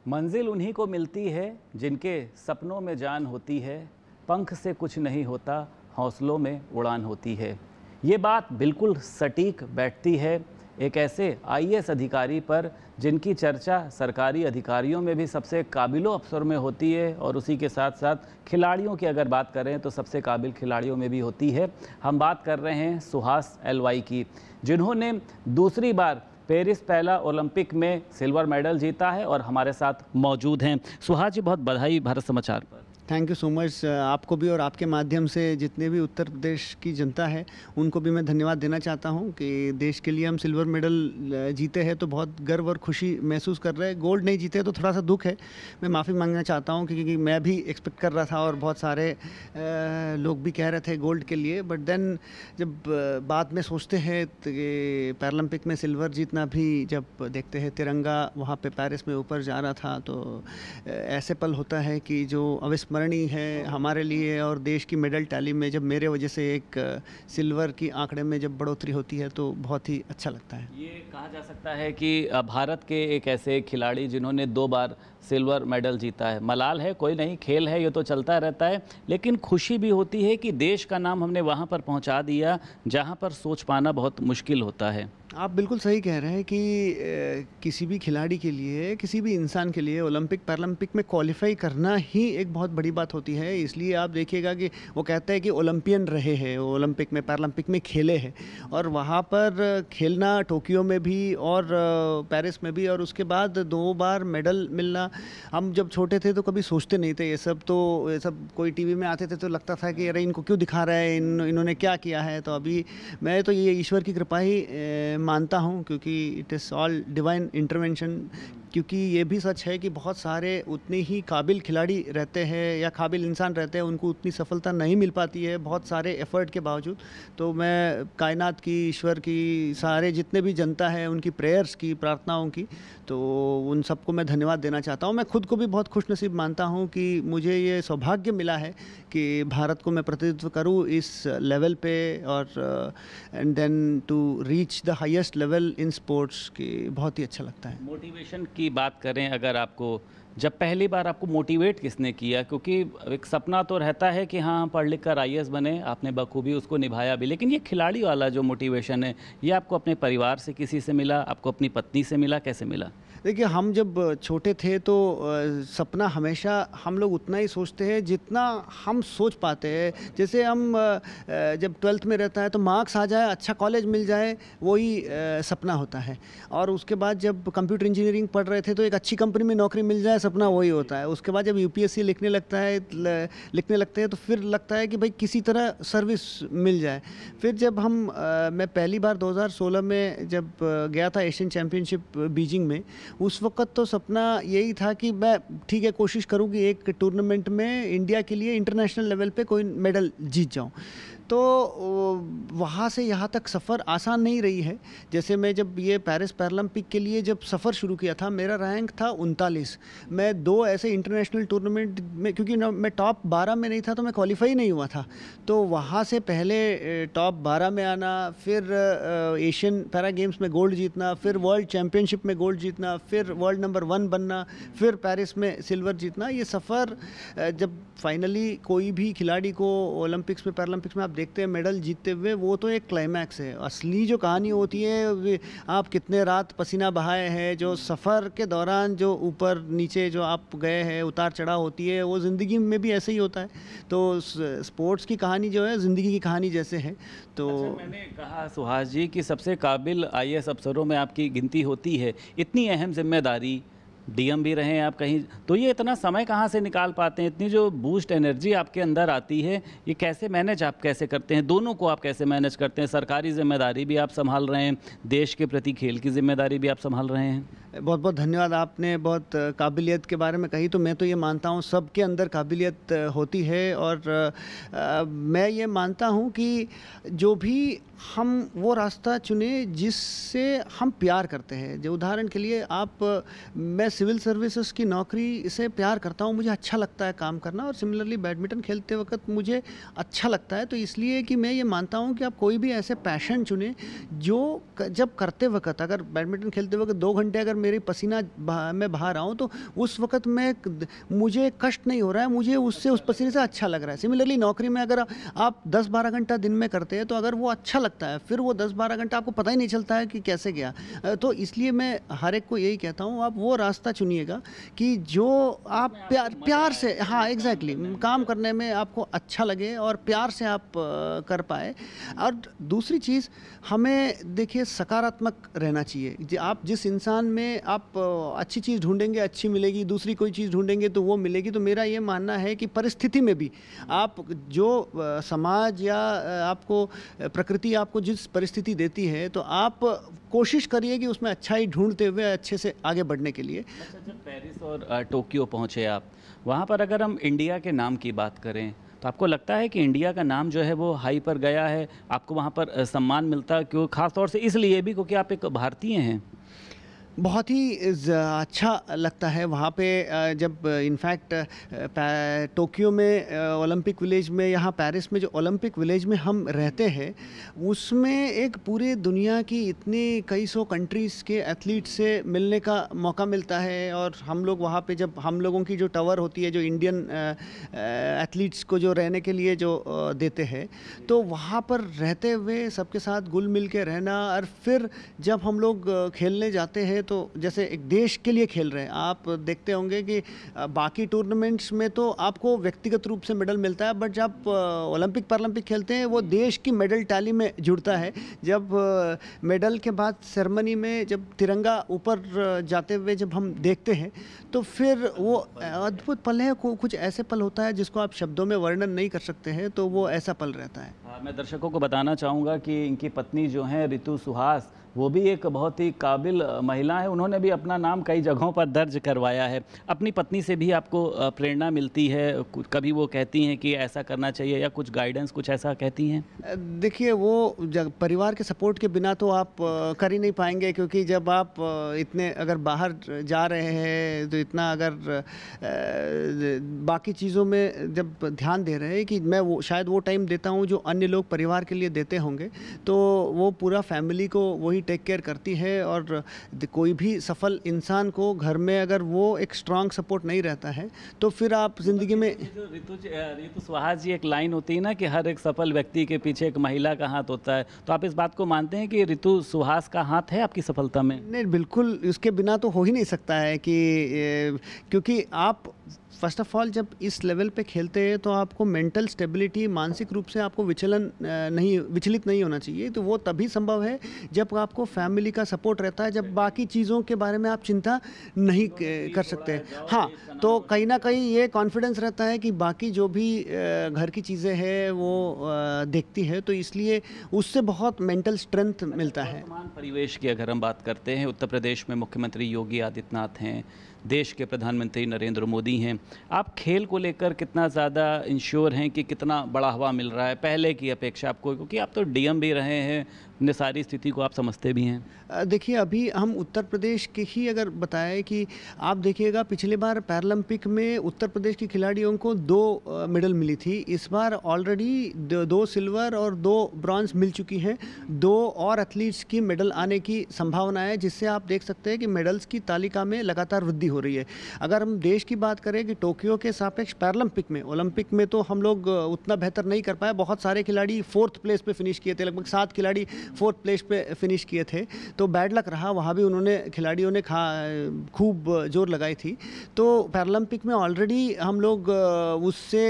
मंजिल उन्हीं को मिलती है जिनके सपनों में जान होती है, पंख से कुछ नहीं होता, हौसलों में उड़ान होती है। ये बात बिल्कुल सटीक बैठती है एक ऐसे आईएएस अधिकारी पर जिनकी चर्चा सरकारी अधिकारियों में भी सबसे काबिलो अफसर में होती है और उसी के साथ साथ खिलाड़ियों की अगर बात करें तो सबसे काबिल खिलाड़ियों में भी होती है। हम बात कर रहे हैं सुहास एलवाई की, जिन्होंने दूसरी बार पेरिस पहला ओलंपिक में सिल्वर मेडल जीता है और हमारे साथ मौजूद हैं। सुहास जी, बहुत बधाई भारत समाचार पर। Thank you so much. आपको भी और आपके माध्यम से जितने भी उत्तर प्रदेश की जनता है उनको भी मैं धन्यवाद देना चाहता हूं कि देश के लिए हम सिल्वर मेडल जीते हैं तो बहुत गर्व और खुशी महसूस कर रहे हैं। गोल्ड नहीं जीते तो थोड़ा सा दुख है, मैं माफ़ी मांगना चाहता हूं क्योंकि मैं भी एक्सपेक्ट कर रहा था और बहुत सारे लोग भी कह रहे थे गोल्ड के लिए। बट देन जब बाद में सोचते हैं तो पैरालंपिक में सिल्वर जीतना भी, जब देखते हैं तिरंगा वहाँ पर पेरिस में ऊपर जा रहा था, तो ऐसे पल होता है कि जो अविस्मरणीय है हमारे लिए और देश की मेडल टैली में जब मेरे वजह से एक सिल्वर की आंकड़े में जब बढ़ोतरी होती है तो बहुत ही अच्छा लगता है। ये कहा जा सकता है कि भारत के एक ऐसे खिलाड़ी जिन्होंने 2 बार सिल्वर मेडल जीता है। मलाल है, कोई नहीं, खेल है, ये तो चलता रहता है, लेकिन खुशी भी होती है कि देश का नाम हमने वहाँ पर पहुँचा दिया जहाँ पर सोच पाना बहुत मुश्किल होता है। आप बिल्कुल सही कह रहे हैं कि किसी भी खिलाड़ी के लिए, किसी भी इंसान के लिए ओलंपिक पैरालंपिक में क्वालिफाई करना ही एक बहुत बड़ी बात होती है। इसलिए आप देखिएगा कि वो कहते हैं कि ओलंपियन रहे हैं, ओलंपिक में पैरालंपिक में खेले हैं, और वहाँ पर खेलना टोक्यो में भी और पेरिस में भी, और उसके बाद 2 बार मेडल मिलना। हम जब छोटे थे तो कभी सोचते नहीं थे ये सब, तो ये सब कोई टीवी में आते थे तो लगता था कि अरे इनको क्यों दिखा रहा है, इन्होंने क्या किया है। तो अभी मैं तो ये ईश्वर की कृपा ही मानता हूँ, क्योंकि it is all divine intervention. क्योंकि ये भी सच है कि बहुत सारे उतने ही काबिल खिलाड़ी रहते हैं या काबिल इंसान रहते हैं, उनको उतनी सफलता नहीं मिल पाती है बहुत सारे एफर्ट के बावजूद। तो मैं कायनात की, ईश्वर की, सारे जितने भी जनता है उनकी प्रेयर्स की, प्रार्थनाओं की, तो उन सबको मैं धन्यवाद देना चाहता हूँ। मैं खुद को भी बहुत खुशनसीब मानता हूँ कि मुझे ये सौभाग्य मिला है कि भारत को मैं प्रतिनिधित्व करूँ इस लेवल पे, और and then to reach the highest level in sports, की बहुत ही अच्छा लगता है। मोटिवेशन की बात करें, अगर आपको जब पहली बार आपको मोटिवेट किसने किया? क्योंकि एक सपना तो रहता है कि हाँ, पढ़ लिख कर आईएएस बने, आपने बखूबी उसको निभाया भी, लेकिन ये खिलाड़ी वाला जो मोटिवेशन है, ये आपको अपने परिवार से किसी से मिला, आपको अपनी पत्नी से मिला, कैसे मिला? देखिए, हम जब छोटे थे तो सपना हमेशा हम लोग उतना ही सोचते हैं जितना हम सोच पाते हैं। जैसे हम जब 12th में रहता है तो मार्क्स आ जाए, अच्छा कॉलेज मिल जाए, वही सपना होता है। और उसके बाद जब कंप्यूटर इंजीनियरिंग पढ़ रहे थे तो एक अच्छी कंपनी में नौकरी मिल जाए, सपना वही होता है। उसके बाद जब यूपीएससी लिखने लगते हैं तो फिर लगता है कि भाई किसी तरह सर्विस मिल जाए। फिर जब मैं पहली बार 2016 में जब गया था एशियन चैम्पियनशिप बीजिंग में, उस वक्त तो सपना यही था कि मैं ठीक है कोशिश करूँ कि एक टूर्नामेंट में इंडिया के लिए इंटरनेशनल लेवल पे कोई मेडल जीत जाऊँ। तो वहाँ से यहाँ तक सफ़र आसान नहीं रही है। जैसे मैं जब ये पेरिस पैरालंपिक के लिए जब सफ़र शुरू किया था, मेरा रैंक था 39। मैं 2 ऐसे इंटरनेशनल टूर्नामेंट में, क्योंकि मैं टॉप 12 में नहीं था तो मैं क्वालिफाई नहीं हुआ था, तो वहाँ से पहले टॉप 12 में आना, फिर एशियन पैरा गेम्स में गोल्ड जीतना, फिर वर्ल्ड चैम्पियनशिप में गोल्ड जीतना, फिर वर्ल्ड नंबर 1 बनना, फिर पेरिस में सिल्वर जीतना, ये सफ़र जब फाइनली कोई भी खिलाड़ी को ओलंपिक्स में, पैरालंपिक्स में आप देखते हैं मेडल जीतते हुए, वो तो एक क्लाइमैक्स है। असली जो कहानी होती है, आप कितने रात पसीना बहाए हैं, जो सफ़र के दौरान जो ऊपर नीचे जो आप गए हैं, उतार चढ़ाव होती है, वो ज़िंदगी में भी ऐसे ही होता है। तो स्पोर्ट्स की कहानी जो है ज़िंदगी की कहानी जैसे है। तो अच्छा, मैंने कहा सुहास जी कि सबसे काबिल आईएएस अफसरों में आपकी गिनती होती है, इतनी अहम जिम्मेदारी, डीएम भी रहे हैं आप कहीं, तो ये इतना समय कहाँ से निकाल पाते हैं? इतनी जो बूस्ट एनर्जी आपके अंदर आती है, ये कैसे मैनेज आप कैसे करते हैं? दोनों को आप कैसे मैनेज करते हैं? सरकारी जिम्मेदारी भी आप संभाल रहे हैं, देश के प्रति खेल की जिम्मेदारी भी आप संभाल रहे हैं। बहुत बहुत धन्यवाद। आपने बहुत काबिलियत के बारे में कही, तो मैं तो ये मानता हूँ सबके अंदर काबिलियत होती है, और मैं ये मानता हूँ कि जो भी हम वो रास्ता चुने जिससे हम प्यार करते हैं। जो उदाहरण के लिए मैं सिविल सर्विसेज की नौकरी से प्यार करता हूँ, मुझे अच्छा लगता है काम करना, और सिमिलरली बैडमिंटन खेलते वक्त मुझे अच्छा लगता है। तो इसलिए कि मैं ये मानता हूँ कि आप कोई भी ऐसे पैशन चुने जो जब करते वक्त, अगर बैडमिंटन खेलते वक्त 2 घंटे अगर मेरी पसीना मैं बहा रहा हूँ, तो उस वक़्त मुझे कष्ट नहीं हो रहा है, मुझे उससे उस पसीने से अच्छा लग रहा है। सिमिलरली नौकरी में अगर आप 10-12 घंटा दिन में करते हैं, तो अगर वो अच्छा लगता है, फिर वो 10-12 घंटा आपको पता ही नहीं चलता है कि कैसे गया। तो इसलिए मैं हर एक को यही कहता हूँ, आप वो रास्ता चुनिएगा कि जो आप प्यार से, हाँ एग्जैक्टली, काम करने में आपको अच्छा लगे और प्यार से आप कर पाए। और दूसरी चीज़, हमें देखिए सकारात्मक रहना चाहिए। आप जिस इंसान में आप अच्छी चीज़ ढूंढेंगे अच्छी मिलेगी, दूसरी कोई चीज़ ढूंढेंगे तो वो मिलेगी। तो मेरा ये मानना है कि परिस्थिति में भी आप जो समाज या आपको प्रकृति आपको जिस परिस्थिति देती है, तो आप कोशिश करिए कि उसमें अच्छाई ढूंढते हुए अच्छे से आगे बढ़ने के लिए। अच्छा, जब पेरिस और टोक्यो पहुँचे आप, वहाँ पर अगर हम इंडिया के नाम की बात करें, तो आपको लगता है कि इंडिया का नाम जो है वो हाई पर गया है, आपको वहाँ पर सम्मान मिलता है? क्यों, ख़ास तौर से इसलिए भी क्योंकि आप एक भारतीय हैं। बहुत ही अच्छा लगता है वहाँ पे। जब इनफैक्ट टोक्यो में ओलंपिक विलेज में, यहाँ पेरिस में जो ओलंपिक विलेज में हम रहते हैं, उसमें एक पूरे दुनिया की इतनी कई सौ कंट्रीज़ के एथलीट से मिलने का मौका मिलता है। और हम लोग वहाँ पे, जब हम लोगों की जो टावर होती है, जो इंडियन एथलीट्स को जो रहने के लिए जो देते हैं, तो वहाँ पर रहते हुए सबके साथ घुल मिल के रहना। और फिर जब हम लोग खेलने जाते हैं, तो जैसे एक देश के लिए खेल रहे हैं, आप देखते होंगे कि बाकी टूर्नामेंट्स में तो आपको व्यक्तिगत रूप से मेडल मिलता है, बट जब ओलंपिक पैरालंपिक खेलते हैं, वो देश की मेडल टैली में जुड़ता है। जब मेडल के बाद सेरेमनी में जब तिरंगा ऊपर जाते हुए जब हम देखते हैं, तो फिर वो अद्भुत पल है। कुछ ऐसे पल होता है जिसको आप शब्दों में वर्णन नहीं कर सकते हैं, तो वो ऐसा पल रहता है। मैं दर्शकों को बताना चाहूँगा कि इनकी पत्नी जो हैं रितु सुहास, वो भी एक बहुत ही काबिल महिला है। उन्होंने भी अपना नाम कई जगहों पर दर्ज करवाया है। अपनी पत्नी से भी आपको प्रेरणा मिलती है? कभी वो कहती हैं कि ऐसा करना चाहिए, या कुछ गाइडेंस कुछ ऐसा कहती हैं? देखिए, वो परिवार के सपोर्ट के बिना तो आप कर ही नहीं पाएंगे, क्योंकि जब आप इतने अगर बाहर जा रहे हैं, तो इतना अगर बाकी चीज़ों में जब ध्यान दे रहे हैं, कि मैं वो शायद वो टाइम देता हूँ जो अन्य लोग परिवार के लिए देते होंगे, तो वो पूरा फैमिली को वही टेक केयर करती है। और कोई भी सफल इंसान को घर में अगर वो एक स्ट्रांग सपोर्ट नहीं रहता है, तो फिर आप ज़िंदगी में, रितु सुहास जी, एक लाइन होती है ना कि हर एक सफल व्यक्ति के पीछे एक महिला का हाथ होता है, तो आप इस बात को मानते हैं कि रितु सुहास का हाथ है आपकी सफलता में? नहीं, बिल्कुल, उसके बिना तो हो ही नहीं सकता है। क्योंकि आप फर्स्ट ऑफ ऑल जब इस लेवल पे खेलते हैं, तो आपको मेंटल स्टेबिलिटी, मानसिक रूप से आपको विचलित नहीं होना चाहिए। तो वो तभी संभव है जब आपको फैमिली का सपोर्ट रहता है, जब बाकी चीज़ों के बारे में आप चिंता नहीं कर सकते। हाँ, तो कहीं ना कहीं ये कॉन्फिडेंस रहता है कि बाकी जो भी घर की चीज़ें हैं वो देखती है, तो इसलिए उससे बहुत मेंटल स्ट्रेंथ मिलता है। वर्तमान परिवेश की अगर हम बात करते हैं, उत्तर प्रदेश में मुख्यमंत्री योगी आदित्यनाथ हैं, देश के प्रधानमंत्री नरेंद्र मोदी हैं, आप खेल को लेकर कितना ज़्यादा इंश्योर हैं कि कितना बढ़ावा मिल रहा है पहले की अपेक्षा आपको? क्योंकि आप तो डीएम भी रहे हैं, ने सारी स्थिति को आप समझते भी हैं। देखिए, अभी हम उत्तर प्रदेश के ही अगर बताएं कि आप देखिएगा, पिछले बार पैरालंपिक में उत्तर प्रदेश के खिलाड़ियों को 2 मेडल मिली थी। इस बार ऑलरेडी 2 सिल्वर और 2 ब्रॉन्ज मिल चुकी हैं। 2 और एथलीट्स की मेडल आने की संभावना है, जिससे आप देख सकते हैं कि मेडल्स की तालिका में लगातार वृद्धि हो रही है। अगर हम देश की बात करें कि टोक्यो के सापेक्ष पैरालंपिक में, ओलंपिक में तो हम लोग उतना बेहतर नहीं कर पाए। बहुत सारे खिलाड़ी 4th प्लेस पे फिनिश किए थे, लगभग 7 खिलाड़ी 4th प्लेस पे फिनिश किए थे। तो बैड लक रहा, वहाँ भी उन्होंने, खिलाड़ियों ने खूब जोर लगाई थी। तो पैरालंपिक में ऑलरेडी हम लोग उससे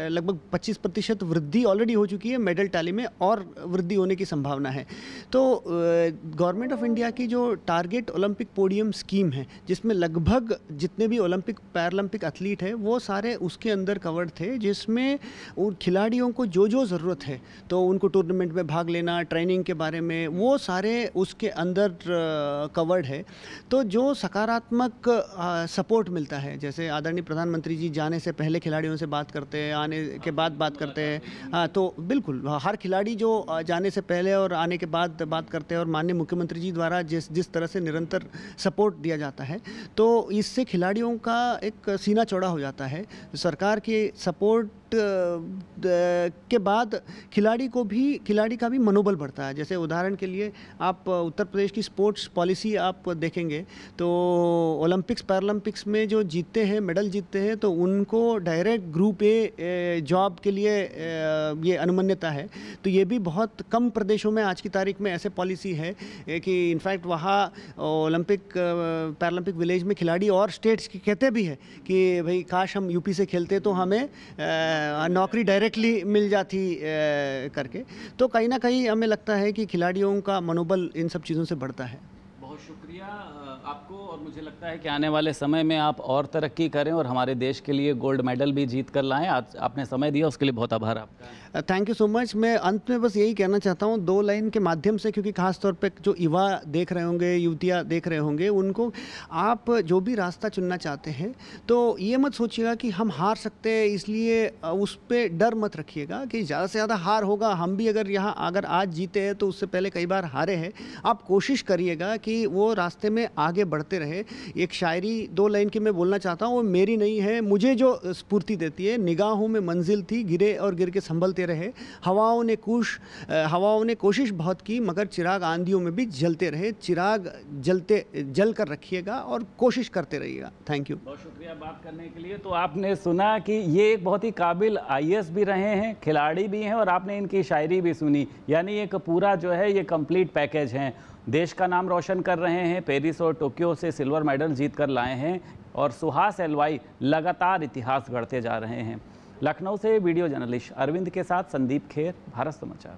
लगभग 25% वृद्धि ऑलरेडी हो चुकी है मेडल टैली में, और वृद्धि होने की संभावना है। तो गवर्नमेंट ऑफ इंडिया की जो टारगेट ओलंपिक पोडियम स्कीम है, जिसमें लगभग जितने भी ओलंपिक पैरालंपिक एथलीट हैं वो सारे उसके अंदर कवर्ड थे, जिसमें उन खिलाड़ियों को जो ज़रूरत है, तो उनको टूर्नामेंट में भाग लेना, ट्रेनिंग के बारे में, वो सारे उसके अंदर कवर्ड है। तो जो सकारात्मक सपोर्ट मिलता है, जैसे आदरणीय प्रधानमंत्री जी जाने से पहले खिलाड़ियों से बात करते हैं, आने के बाद बात करते हैं। हाँ, तो बिल्कुल हर खिलाड़ी जो जाने से पहले और आने के बाद बात करते हैं, और माननीय मुख्यमंत्री जी द्वारा जिस तरह से निरंतर सपोर्ट दिया जाता है, तो इससे खिलाड़ियों का एक सीना चौड़ा बड़ा हो जाता है। तो सरकार की सपोर्ट के बाद खिलाड़ी का भी मनोबल बढ़ता है। जैसे उदाहरण के लिए आप उत्तर प्रदेश की स्पोर्ट्स पॉलिसी आप देखेंगे तो ओलंपिक्स पैरालंपिक्स में जो जीतते हैं, मेडल जीतते हैं, तो उनको डायरेक्ट ग्रुप ए जॉब के लिए ये अनुमन्यता है। तो ये भी बहुत कम प्रदेशों में आज की तारीख में ऐसे पॉलिसी है कि इनफैक्ट वहाँ ओलंपिक पैरालंपिक विलेज में खिलाड़ी और स्टेट्स की कहते भी है कि भाई काश हम यूपी से खेलते तो हमें नौकरी डायरेक्टली मिल जाती करके। तो कहीं ना कहीं हमें लगता है कि खिलाड़ियों का मनोबल इन सब चीज़ों से बढ़ता है। बहुत शुक्रिया आपको, और मुझे लगता है कि आने वाले समय में आप और तरक्की करें और हमारे देश के लिए गोल्ड मेडल भी जीत कर लाएं। आज आपने समय दिया उसके लिए बहुत आभार आपका। Thank you so much. मैं अंत में बस यही कहना चाहता हूँ 2 लाइन के माध्यम से, क्योंकि खास तौर पे जो युवा देख रहे होंगे, युवतियाँ देख रहे होंगे, उनको आप जो भी रास्ता चुनना चाहते हैं तो ये मत सोचिएगा कि हम हार सकते हैं, इसलिए उस पर डर मत रखिएगा कि ज़्यादा से ज़्यादा हार होगा। हम भी अगर आज जीते हैं तो उससे पहले कई बार हारे हैं। आप कोशिश करिएगा कि वो रास्ते में आगे बढ़ते रहे। एक शायरी 2 लाइन की मैं बोलना चाहता हूँ, वो मेरी नहीं है, मुझे जो स्फूर्ति देती है। निगाहों में मंजिल थी, गिरे और गिर के संभलते रहे। हवाओं ने कोशिश बहुत की, मगर चिराग आंधियों में भी जलते रहे। चिराग जल कर रखिएगा और कोशिश करते रहिएगा। Thank you. बहुत शुक्रिया बात करने के लिए। तो आपने सुना कि ये एक बहुत ही काबिल IAS भी रहे हैं, खिलाड़ी भी हैं, और आपने इनकी शायरी भी सुनी। यानी एक पूरा जो है ये कंप्लीट पैकेज है। देश का नाम रोशन कर रहे हैं, पेरिस और टोक्यो से सिल्वर मेडल जीत कर लाए हैं, और सुहास एलवाई लगातार इतिहास गढ़ते जा रहे हैं। लखनऊ से वीडियो जर्नलिस्ट अरविंद के साथ संदीप खेर, भारत समाचार।